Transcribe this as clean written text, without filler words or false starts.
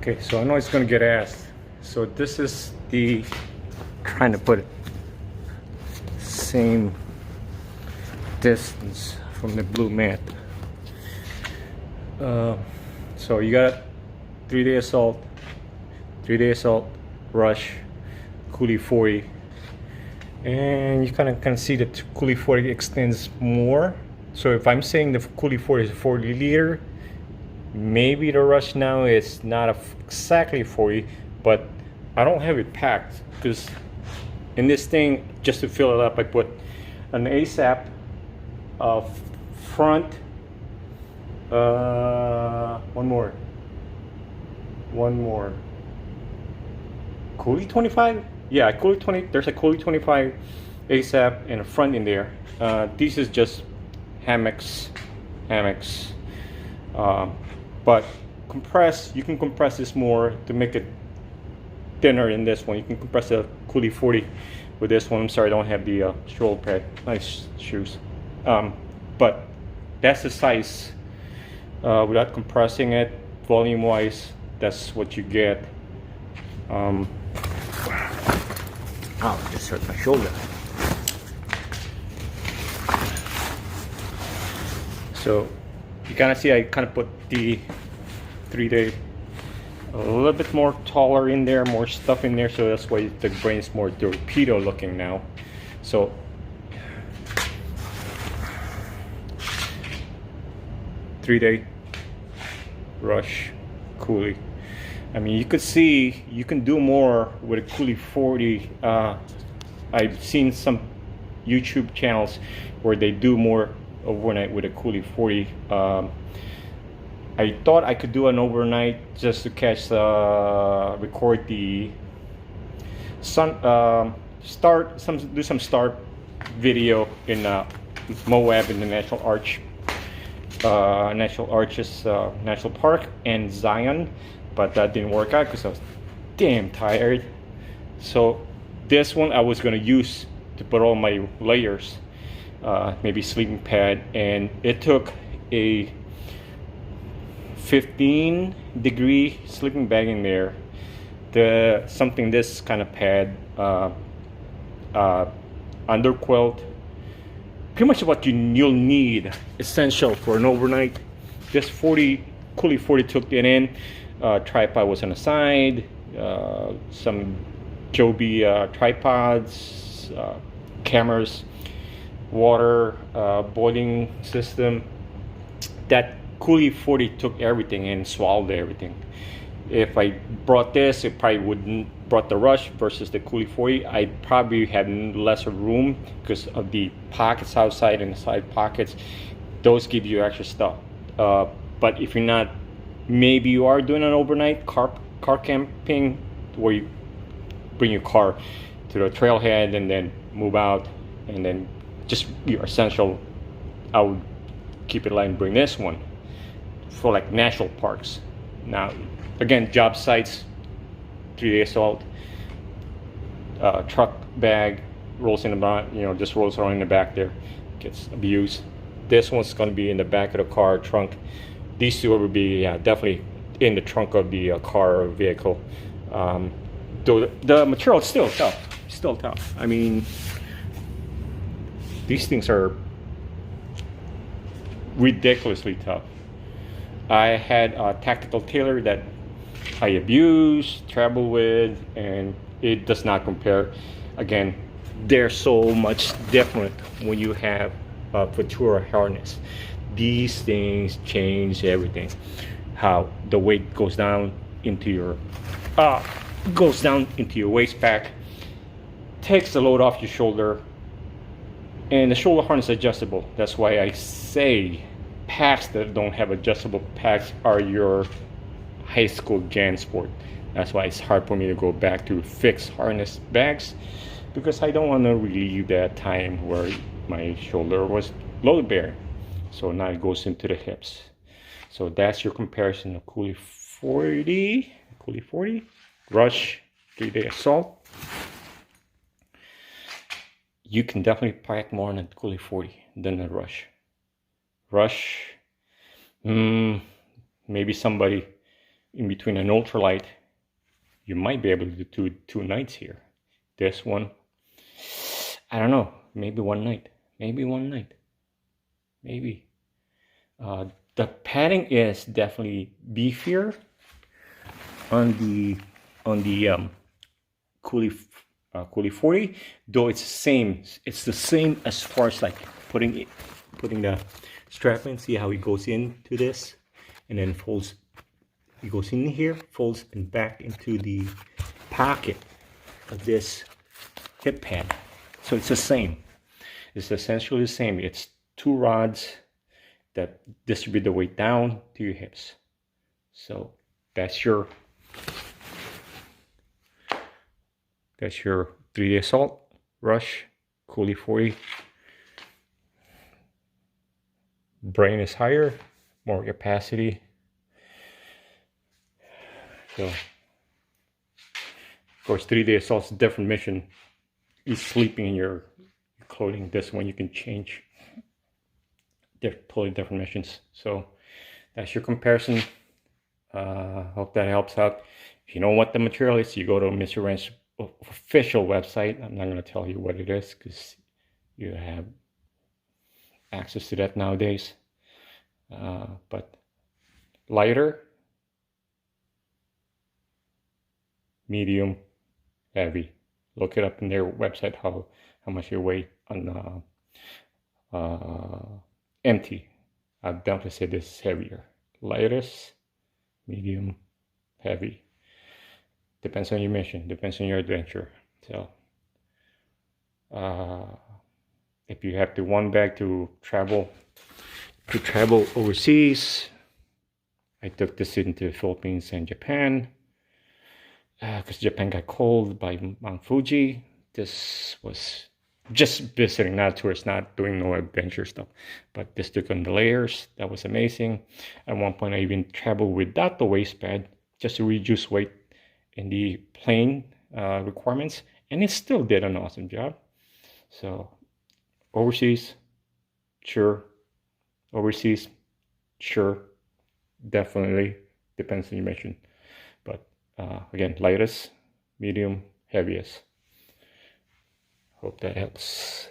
Okay, so I know it's gonna get asked. So this is the, trying to put it same distance from the blue mat. So you got 3-day assault, rush, Coulee 40, and you kind of can see that Coulee 40 extends more. So if I'm saying the Coulee 40 is 40 liter, maybe the rush now is not exactly 40, but I don't have it packed because in this thing, just to fill it up, I put an ASAP front, one more, Coulee 25. Yeah, Coulee 20. There's a Coulee 25 ASAP and a front in there. This is just hammocks. But compress, you can compress this more to make it thinner in this one. You can compress the Coulee 40 with this one. I'm sorry, I don't have the shoulder pad. Nice shoes. But that's the size without compressing it. Volume wise, that's what you get. Ow, just hurt my shoulder. So you kind of see I kind of put the 3-day a little bit more taller in there, more stuff in there, so that's why the grain is more torpedo looking now. So three-day rush Coulee. I mean, you could see you can do more with a Coulee 40. I've seen some YouTube channels where they do more overnight with a Coulee 40. I thought I could do an overnight just to catch record the sun, do some start video in Moab in the National Arches National Park and Zion, but that didn't work out because I was damn tired. So this one I was going to use to put all my layers, maybe sleeping pad, and it took a 15-degree sleeping bag in there, something this kind of pad, under quilt, pretty much what you'll need, essential for an overnight. This Coulee 40 took it in. Tripod was on the side, some Joby tripods, cameras, water, boiling system. That Coulee 40 took everything and swallowed everything. If I brought this, it probably wouldn't brought the rush versus the Coulee 40. I probably had lesser room because of the pockets outside and the side pockets. Those give you extra stuff. But if you're not, maybe you are doing an overnight car camping where you bring your car to the trailhead and then move out, and then just your essential, I would keep it light and bring this one for like national parks. Now again, job sites, 3-day assault, truck bag rolls in the back, just rolls around in the back there, gets abused. This one's going to be in the back of the car trunk. These two will be definitely in the trunk of the car or vehicle. Though the material is still tough. I mean, these things are ridiculously tough. I had a tactical tailor that I abuse, travel with, and it does not compare. Again, they're so much different when you have a Ventura harness. These things change everything. How the weight goes down into your waist pack, takes the load off your shoulder, and the shoulder harness is adjustable. That's why I say packs that don't have adjustable packs are your high school JanSport. That's why it's hard for me to go back to fixed harness bags, because I don't want to relieve that time where my shoulder was load bearing. So now it goes into the hips. So that's your comparison of Coulee 40, Rush, 3-day assault. You can definitely pack more on a Coulee 40 than a Rush. Maybe somebody in between an ultralight, you might be able to do 2 nights here. This one, I don't know, maybe one night, maybe. The padding is definitely beefier on the Coulee 40, though it's the same. It's the same as far as like putting the strap in. See how it goes into this and then folds. It goes in here, folds and back into the pocket of this hip pad. So it's the same. It's essentially the same. It's 2 rods that distribute the weight down to your hips. So that's your 3-day assault, rush, Coulee 40. Brain is higher, more capacity. So, of course, 3-day assault's a different mission. You're sleeping in your clothing. This one you can change. They're totally different missions. So that's your comparison. Hope that helps out. If you know what the material is, you go to Mr. Ranch's official website. I'm not going to tell you what it is because you have access to that nowadays. But lighter, medium, heavy. Look it up in their website how much you weigh on empty. I'd definitely say this is heavier. Lightest, medium, heavy. Depends on your mission, depends on your adventure. So if you have the one bag to travel overseas, I took this into the Philippines and Japan because Japan got cold by Mount Fuji. This was just visiting, not tourists, not doing no adventure stuff, but this took on the layers. That was amazing. At one point I even traveled without the waistband just to reduce weight in the plane requirements, and it still did an awesome job. So overseas, sure. Definitely depends on your mission. But again, lightest, medium, heaviest. Hope that helps.